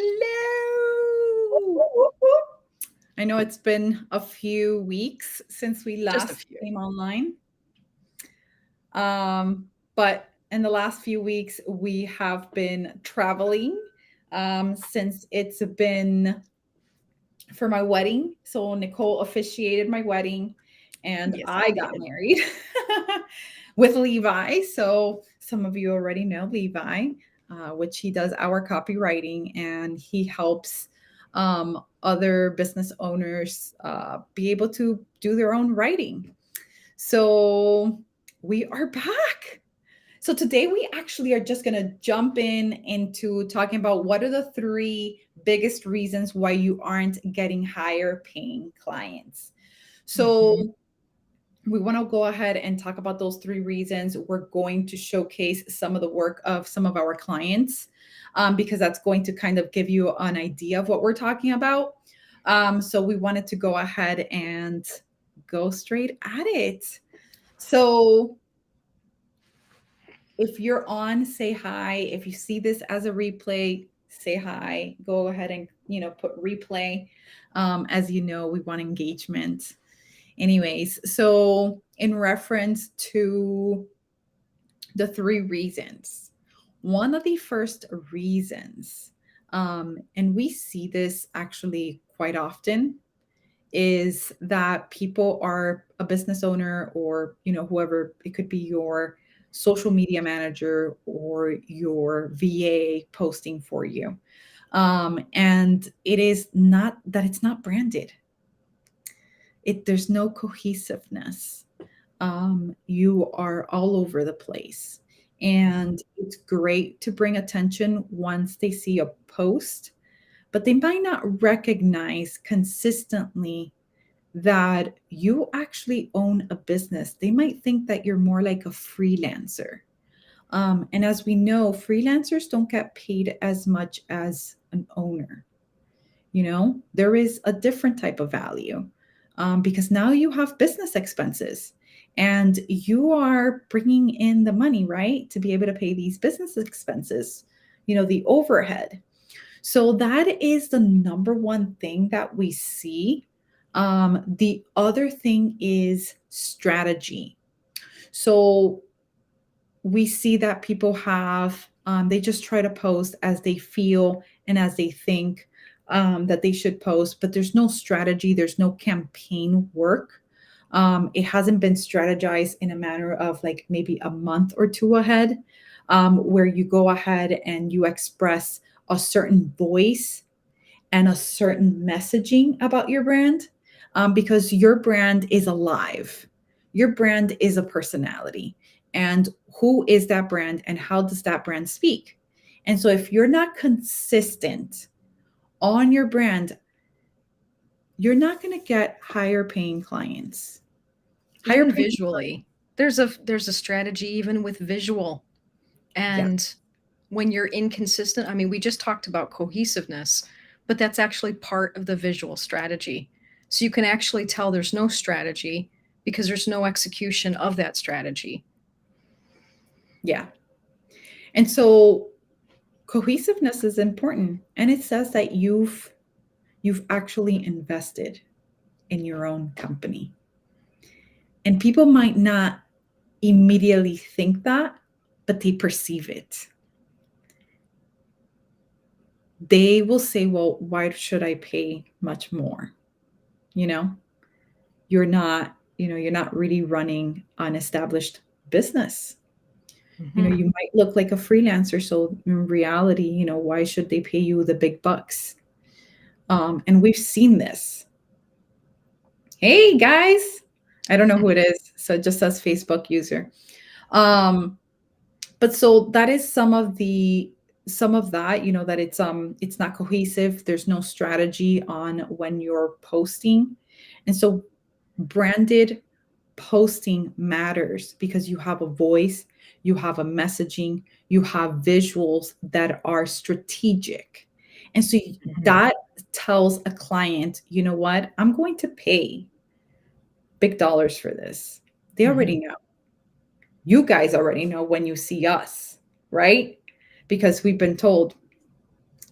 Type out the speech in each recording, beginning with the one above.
Hello. I know it's been a few weeks since we Just a last few. came online. But in the last few weeks, we have been traveling since it's been for my wedding. So Nicole officiated my wedding and Yes, I I got did. married with Levi. So some of you already know Levi, which he does our copywriting and he helps other business owners be able to do their own writing. So we are back. So today we actually are just going to jump into talking about what are the three biggest reasons why you aren't getting higher paying clients. Mhm. So we want to go ahead and talk about those three reasons. We're going to showcase some of the work of some of our clients because that's going to kind of give you an idea of what we're talking about. So we wanted to go ahead and go straight at it. So if you're on, say hi. If you see this as a replay, say hi. Go ahead and put replay. As you know, we want engagement. Anyways, so in reference to the three reasons, one of the first reasons, and we see this actually quite often, is that people are a business owner or whoever it could be, your social media manager or your VA posting for you, and it is not that it's not branded. There's no cohesiveness. You are all over the place, and it's great to bring attention once they see a post, but they might not recognize consistently that you actually own a business. They might think that you're more like a freelancer. And as we know, freelancers don't get paid as much as an owner. There is a different type of value because now you have business expenses and you are bringing in the money, right? To be able to pay these business expenses, the overhead. So that is the number one thing that we see. The other thing is strategy. So we see that people they just try to post as they feel and as they think that they should post, but there's no strategy, there's no campaign work. It hasn't been strategized in a manner of like maybe a month or two ahead, where you go ahead and you express a certain voice and a certain messaging about your brand, because your brand is alive. Your brand is a personality. And who is that brand and how does that brand speak? And so if you're not consistent on your brand, you're not going to get higher paying clients. Higher Even paying visually, there's a strategy even with visual. Yeah. And when you're inconsistent, I mean, we just talked about cohesiveness, but that's actually part of the visual strategy. So you can actually tell there's no strategy because there's no execution of that strategy. Yeah. And so cohesiveness is important. And it says that you've actually invested in your own company. And people might not immediately think that, but they perceive it. They will say, well, why should I pay much more? You know, you're not really running an established business. Mhm. You might look like a freelancer. So in reality, why should they pay you the big bucks? And we've seen this. Hey guys, I don't know who it is. So it just says Facebook user. Um, but so that is some of that, that it's not cohesive, there's no strategy on when you're posting. And so branded posting matters because you have a voice, you have a messaging, you have visuals that are strategic. And so Mhm. that tells a client, you know what, I'm going to pay big dollars for this. They Mhm. already know. You guys already know when you see us, right? Because we've been told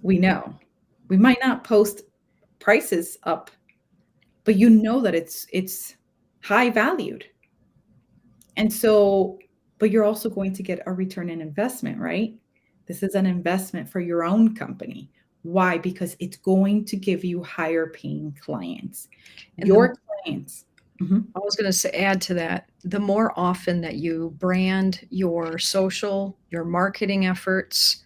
we know. We might not post prices up, but you know that it's high valued. And so, but you're also going to get a return in investment, right? This is an investment for your own company. Why? Because it's going to give you higher paying clients. And the Your clients. Mhm. I was going to say, add to that, the more often that you brand your social, your marketing efforts,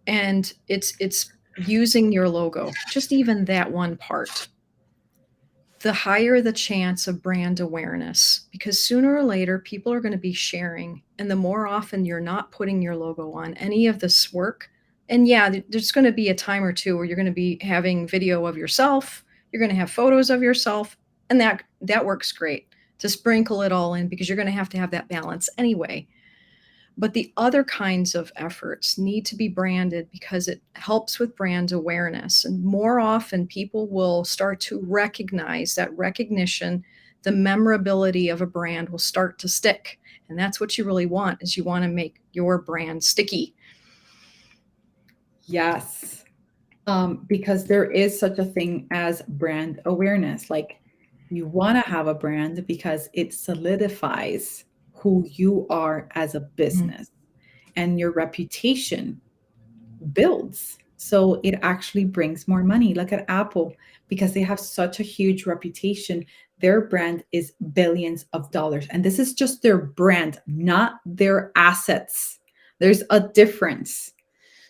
and it's using your logo, just even that one part, the higher the chance of brand awareness, because sooner or later people are going to be sharing, and the more often you're not putting your logo on any of this work. And yeah, there's going to be a time or two where you're going to be having video of yourself, you're going to have photos of yourself, and that works great to sprinkle it all in, because you're going to have that balance anyway. But the other kinds of efforts need to be branded because it helps with brand awareness. And more often, people will start to recognize that recognition, the memorability of a brand will start to stick. And that's what you really want, is you want to make your brand sticky. Yes. Because there is such a thing as brand awareness. Like, you want to have a brand because it solidifies who you are as a Mm. business, and your reputation builds. So it actually brings more money. Look at Apple, because they have such a huge reputation. Their brand is billions of dollars. And this is just their brand, not their assets. There's a difference.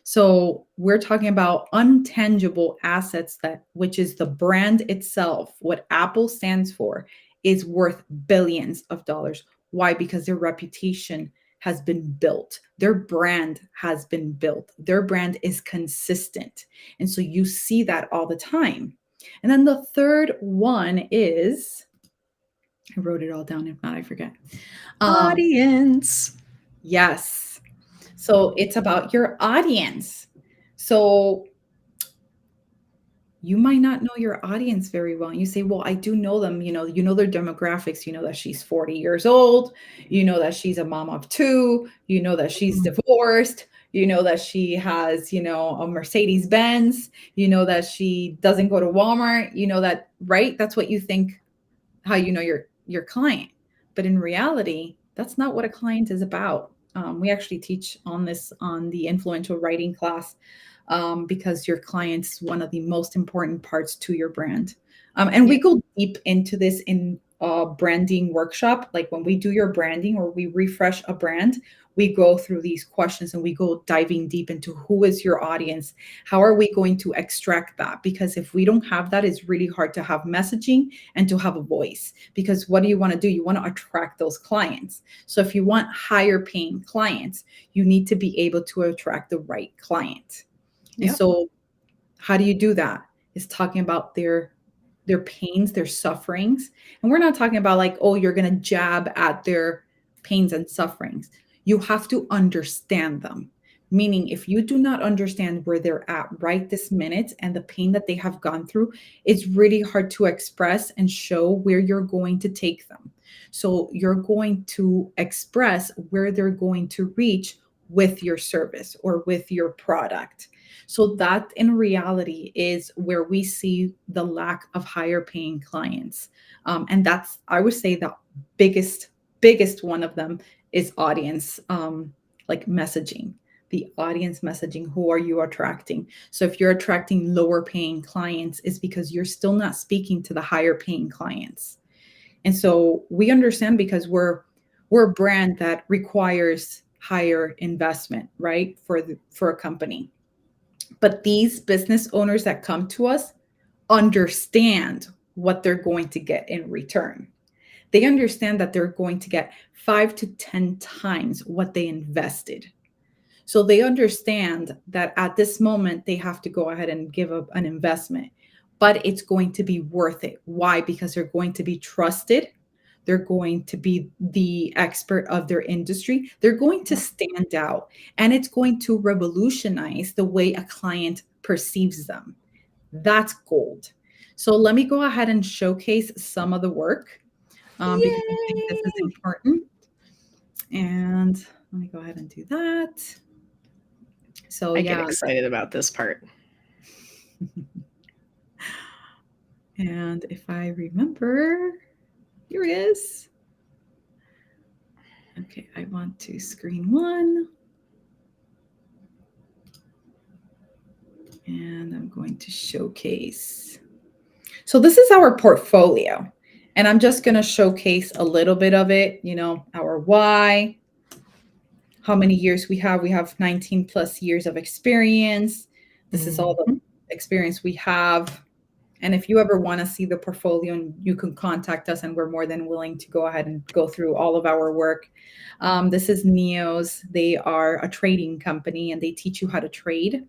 So we're talking about untangible assets, that which is the brand itself. What Apple stands for is worth billions of dollars. Why? Because their reputation has been built. Their brand has been built. Their brand is consistent. And so you see that all the time. And then the third one is, I wrote it all down. If not, I forget. Audience. Yes. So it's about your audience. So you might not know your audience very well. And you say, well, I do know them. You know their demographics. You know that she's 40 years old. You know that she's a mom of two. You know that she's Mm. divorced. You know that she has, a Mercedes Benz. You know that she doesn't go to Walmart. You know that, right? That's what you think, how you know your client. But in reality, that's not what a client is about. We actually teach on this on the influential writing class, because your client's one of the most important parts to your brand. And Yeah. we go deep into this in branding workshop. Like when we do your branding or we refresh a brand, we go through these questions and we go diving deep into who is your audience. How are we going to extract that? Because if we don't have that, it's really hard to have messaging and to have a voice. Because what do you want to do? You want to attract those clients. So if you want higher paying clients, you need to be able to attract the right client. And Yep. so how do you do that? It's talking about their pains, their sufferings. And we're not talking about like, oh, you're going to jab at their pains and sufferings. You have to understand them. Meaning, if you do not understand where they're at right this minute and the pain that they have gone through, it's really hard to express and show where you're going to take them. So, you're going to express where they're going to reach with your service or with your product. So that in reality is where we see the lack of higher paying clients. And that's, I would say, the biggest one of them is audience, like messaging, the audience messaging. Who are you attracting? So if you're attracting lower paying clients, it's because you're still not speaking to the higher paying clients. And so we understand, because we're a brand that requires higher investment, right? For a company. But these business owners that come to us understand what they're going to get in return. They understand that they're going to get 5 to 10 times what they invested. So they understand that at this moment, they have to go ahead and give up an investment, but it's going to be worth it. Why? Because they're going to be trusted. They're going to be the expert of their industry. They're going to Yep. stand out, and it's going to revolutionize the way a client perceives them. That's gold. So let me go ahead and showcase some of the work, because I think this is Yay! important. And let me go ahead and do that. So I get yeah, excited about this part. And if I remember, here it is. Okay, I want to screen one. And I'm going to showcase. So this is our portfolio. And I'm just going to showcase a little bit of it, our why, how many years we have. We have 19 plus years of experience. This is all the experience we have. And if you ever want to see the portfolio, you can contact us, and we're more than willing to go ahead and go through all of our work. This is Neos. They are a trading company, and they teach you how to trade.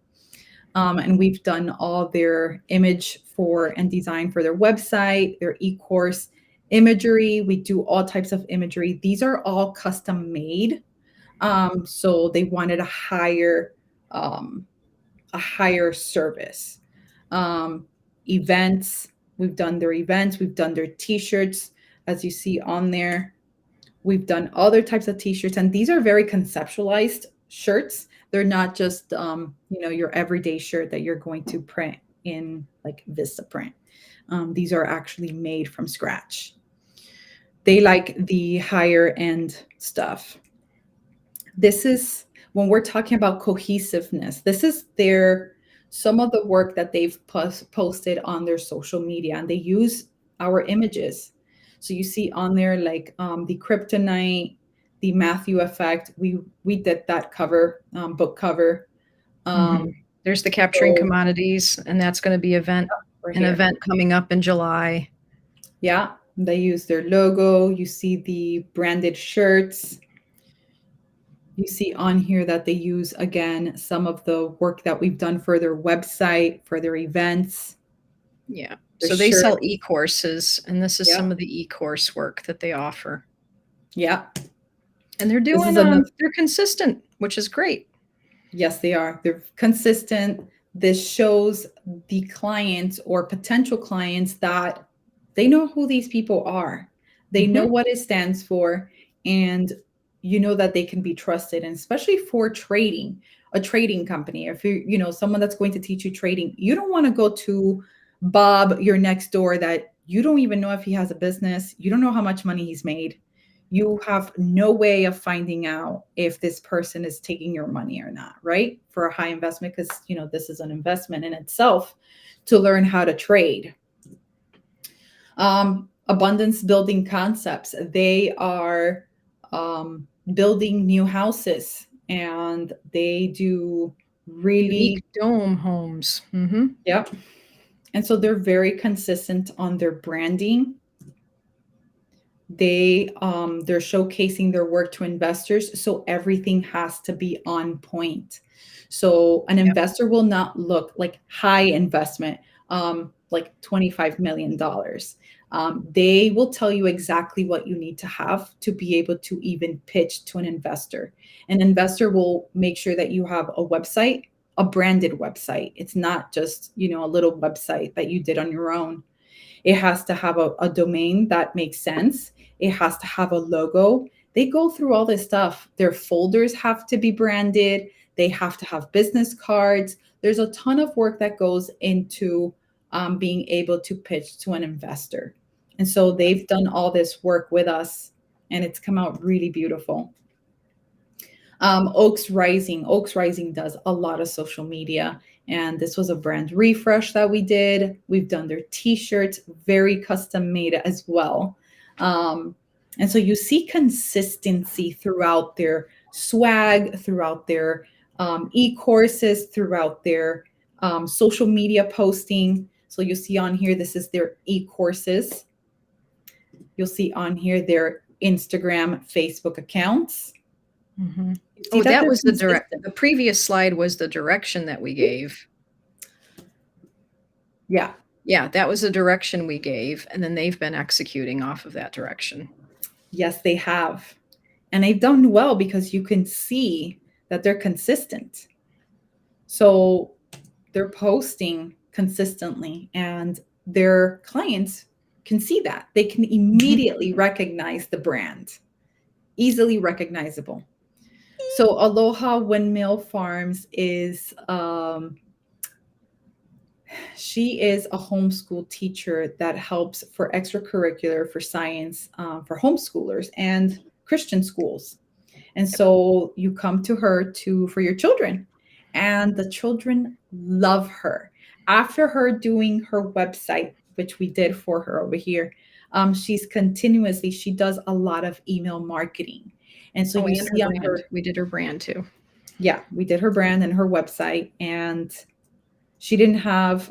And we've done all their image and design for their website, their e-course imagery. We do all types of imagery. These are all custom made. So they wanted a higher service. Events, we've done their events, we've done their t-shirts, as you see on there. We've done other types of t-shirts, and these are very conceptualized shirts. They're not just your everyday shirt that you're going to print in like Vistaprint. These are actually made from scratch. They like the higher end stuff. This is when we're talking about cohesiveness. This is some of the work that they've posted on their social media, and they use our images. So you see on there like the kryptonite, the Matthew effect. We did that cover, book cover. There's the capturing commodities, and that's going to be an event coming up in July. Yeah, they use their logo. You see the branded shirts. You see on here that they use, again, some of the work that we've done for their website, for their events. Yeah. So they sell e-courses, and this is some of the e-course work that they offer. Yeah. And they're they're consistent, which is great. Yes, they are. They're consistent. This shows the clients or potential clients that they know who these people are. They know what it stands for, and you know that they can be trusted. And especially for trading, a trading company, if you're, someone that's going to teach you trading, you don't want to go to Bob, your next door, that you don't even know if he has a business. You don't know how much money he's made. You have no way of finding out if this person is taking your money or not, right? For a high investment, because, this is an investment in itself to learn how to trade. Abundance building concepts. They are building new houses, and they do really unique dome homes. Yep. And so they're very consistent on their branding. They're showcasing their work to investors, so everything has to be on point. So an investor will not look like high investment, like $25 million. They will tell you exactly what you need to have to be able to even pitch to an investor. An investor will make sure that you have a website, a branded website. It's not just, a little website that you did on your own. It has to have a domain that makes sense. It has to have a logo. They go through all this stuff. Their folders have to be branded. They have to have business cards. There's a ton of work that goes into being able to pitch to an investor. And so they've done all this work with us, and it's come out really beautiful. Oaks Rising. Oaks Rising does a lot of social media, and this was a brand refresh that we did. We've done their t-shirts, very custom made as well. And so you see consistency throughout their swag, throughout their e-courses, throughout their social media posting. So you see on here, this is their e-courses. You'll see on here their Instagram, Facebook accounts. Oh, that was the previous slide was the direction that we gave. Yeah. Yeah, that was the direction we gave, and then they've been executing off of that direction. Yes, they have. And they've done well because you can see that they're consistent. So they're posting consistently, and their clients can see that. They can immediately recognize the brand, easily recognizable. So Aloha Windmill Farms is she is a homeschool teacher that helps for extracurricular for science for homeschoolers and Christian schools. And so you come to her to for your children, and the children love her. After her doing her website, which we did for her over here, she does a lot of email marketing. And so Oh, you and her see on brand. her, We did her brand too. yeah, we did her brand and her website, and she didn't have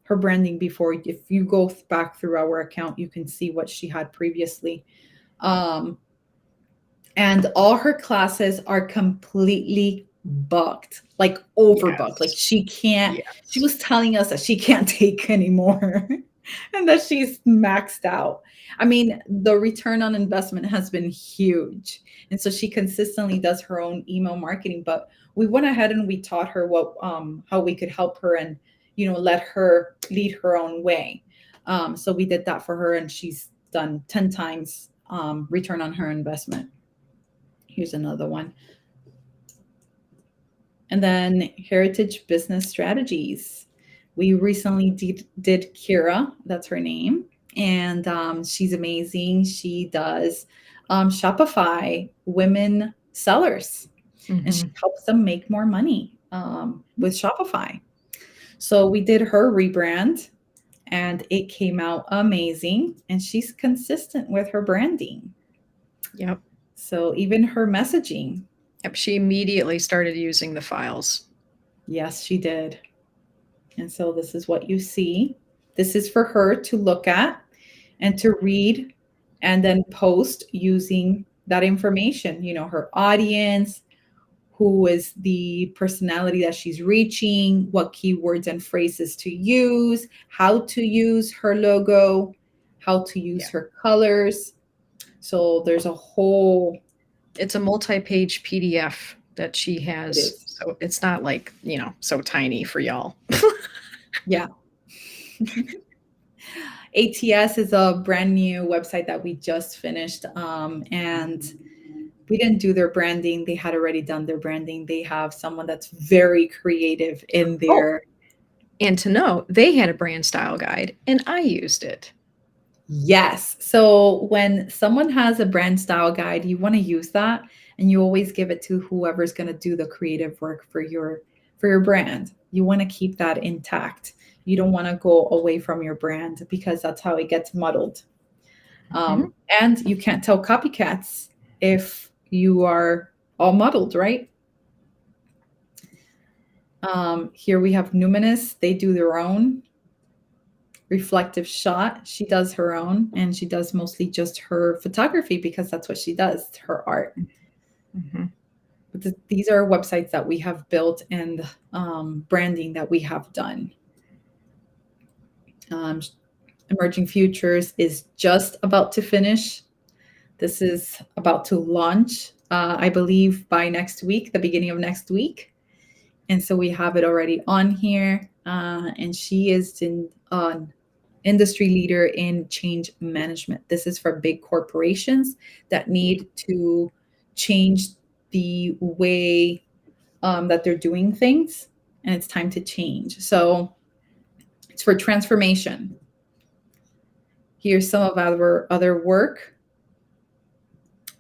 her branding before. If you go back through our account, you can see what she had previously. Um, and all her classes are completely booked, like overbooked. Like Yes. she Yes. was telling us that she can't take anymore and that she's maxed out. I mean, the return on investment has been huge. And so she consistently does her own email marketing, but we went ahead and we taught her what how we could help her and let her lead her own way. So we did that for her, and she's done 10 times return on her investment. Here's another one. And then Heritage Business Strategies. We recently did Kira, that's her name, and she's amazing. She does Shopify women sellers, and she Mm-hmm. helps them make more money with Shopify. So we did her rebrand, and it came out amazing. And she's consistent with her branding. Yep. So even her messaging. Yep. She immediately started using the files. Yes, she did. And so this is what you see. This is for her to look at and to read and then post using that information, her audience, who is the personality that she's reaching, what keywords and phrases to use, how to use her logo, how to use Yeah. her colors. So there's a whole. It's a multi-page PDF that she It has. is. So it's not like, so tiny for y'all. Yeah. ATS is a brand new website that we just finished. And we didn't do their branding. They had already done their branding. They have someone that's very creative in Oh, their. and to know, they had a brand style guide and I used it. Yes. So when someone has a brand style guide, you want to use that, and you always give it to whoever's going to do the creative work for your brand. You want to keep that intact. You don't want to go away from your brand, because that's how it gets muddled. And you can't tell copycats if you are all muddled, right? Here we have Numinous. They do their own Reflective Shot. She does her own, and she does mostly just her photography because that's what she does, her art. Mm-hmm. But these are websites that we have built and branding that we have done. Emerging Futures is just about to finish. This is about to launch, I believe, by next week, the beginning of next week. And so we have it already on here. And she is an industry leader in change management. This is for big corporations that need to change the way that they're doing things. And it's time to change. So it's for transformation. Here's some of our other work.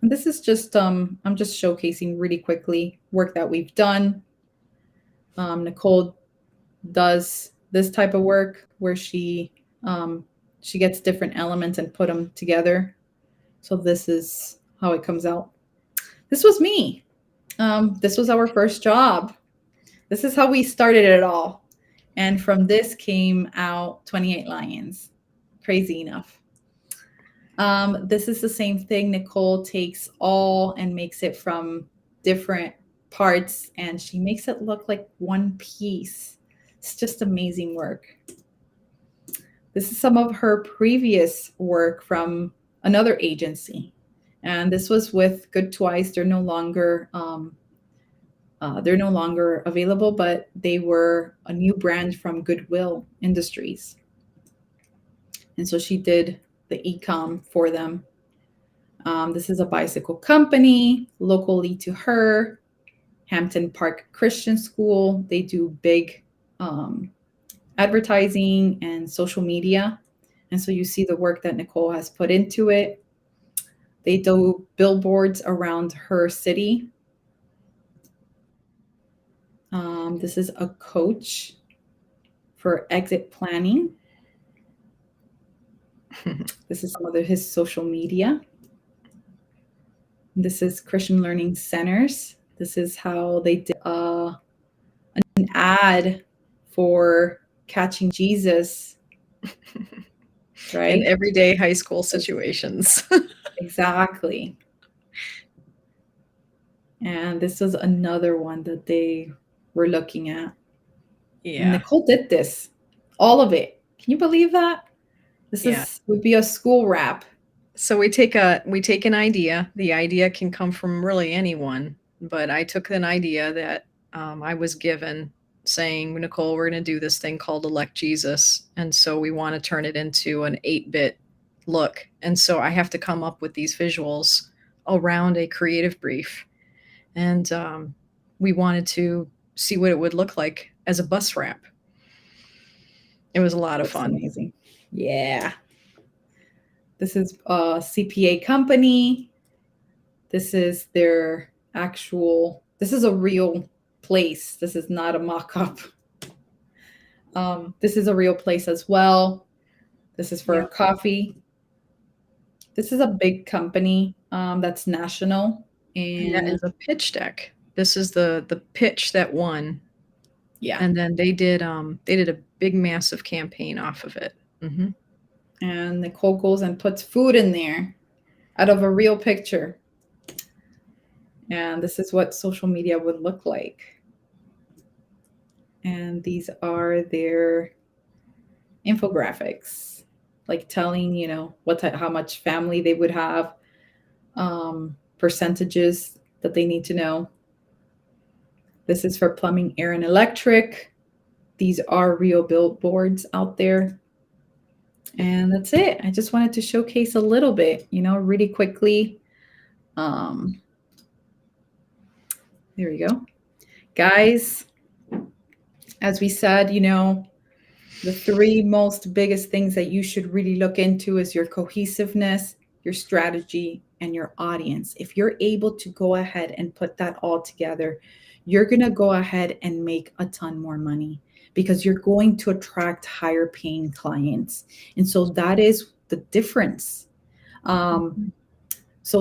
And this is just, I'm just showcasing really quickly work that we've done. Nicole does this type of work where she gets different elements and put them together. So this is how it comes out. This was me. This was our first job. This is how we started it all. And from this came out 28 Lions. Crazy enough. This is the same thing. Nicole takes all and makes it from different parts, and she makes it look like one piece. It's just amazing work. This is some of her previous work from another agency, and this was with Good Twice. They're no longer available, but they were a new brand from Goodwill Industries, and so she did the e-com for them. This is a bicycle company locally to her, Hampton Park Christian School. They do big advertising and social media. And so you see the work that Nicole has put into it. They do billboards around her city. This is a coach for exit planning. This is some of his social media. This is Christian Learning Centers. This is how they did an ad for Catching Jesus, right? In everyday high school situations. Exactly. And this was another one that they were looking at. And Yeah. Nicole did this, all of it. Can you believe that? This Yeah. would be a school wrap. So we take an idea. The idea can come from really anyone, but I took an idea that I was given saying, Nicole, we're going to do this thing called Elect Jesus. And so we want to turn it into an 8-bit look. And so I have to come up with these visuals around a creative brief. And we wanted to see what it would look like as a bus wrap. It was a lot of fun. Amazing. Yeah. This is a CPA company. This is their actual, this is a real place. This is not a mock-up. This is a real place as well. This is for coffee. This is a big company that's national. And that is a pitch deck. This is the pitch that won. Yeah. And then they did a big massive campaign off of it. Mm-hmm. And Nicole goes and puts food in there out of a real picture. And this is what social media would look like. And these are their infographics, like telling, you know, how much family they would have, percentages that they need to know. This is for plumbing, air, and electric. These are real billboards out there. And that's it. I just wanted to showcase a little bit, you know, really quickly. There we go. Guys, as we said, you know, the 3 most biggest things that you should really look into is your cohesiveness, your strategy, and your audience. If you're able to go ahead and put that all together, you're going to go ahead and make a ton more money because you're going to attract higher paying clients. And so that is the difference. So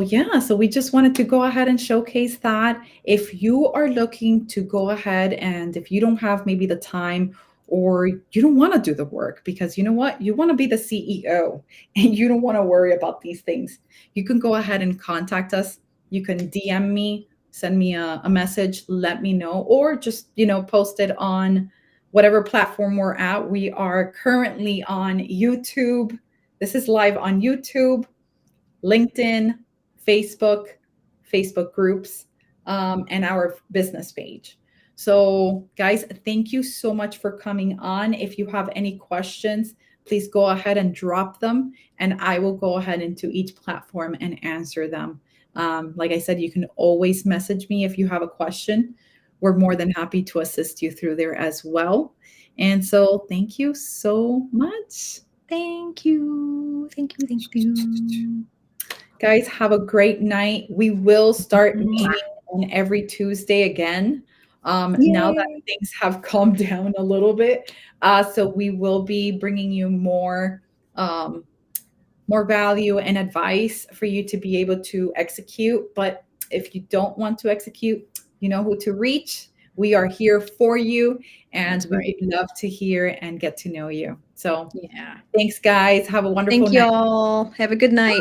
we just wanted to go ahead and showcase that. If you are looking to go ahead and if you don't have maybe the time or you don't want to do the work because you know what, you want to be the CEO and you don't want to worry about these things, you can go ahead and contact us. You can DM me, send me a message, let me know, or just, you know, post it on whatever platform we're at. We are currently on YouTube. This is live on YouTube, LinkedIn, Facebook groups, and our business page. So guys, thank you so much for coming on. If you have any questions, please go ahead and drop them and I will go ahead into each platform and answer them. Like I said, you can always message me if you have a question. We're more than happy to assist you through there as well. And so thank you so much. Thank you. Thank you. Thank you. Guys, have a great night. We will start meeting on every Tuesday again. Now that things have calmed down a little bit. So we will be bringing you more value and advice for you to be able to execute. But if you don't want to execute, you know who to reach. We are here for you and we would love to hear and get to know you. So yeah. Thanks guys. Have a wonderful night. Thank y'all. Have a good night.